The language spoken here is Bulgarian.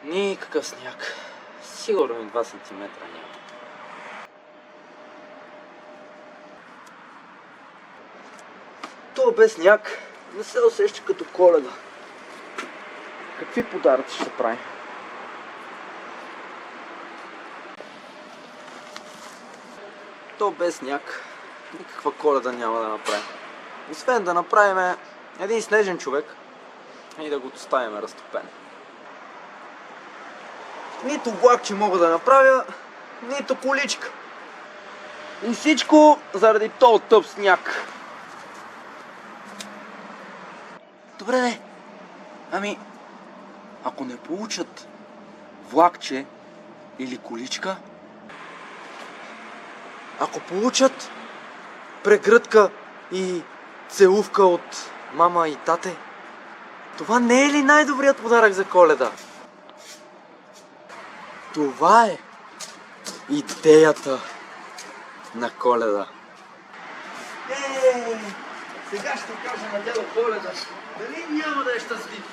Никакъв сняг. Сигурно и 2 сантиметра няма. То без сняг не се усеща като Коледа. Какви подаръци ще правим? То без сняг никаква Коледа няма да направим. Освен да направим един снежен човек и да го оставим разтопен. Нито влакче мога да направя, нито количка. И всичко заради този тъп сняг. Добре де, ами ако не получат влакче или количка, ако получат прегръдка и целувка от мама и тате, това не е ли най-добрият подарък за Коледа? Това е идеята на Коледа. Сега ще кажа на дядо Коледа, дали няма да е щастлив.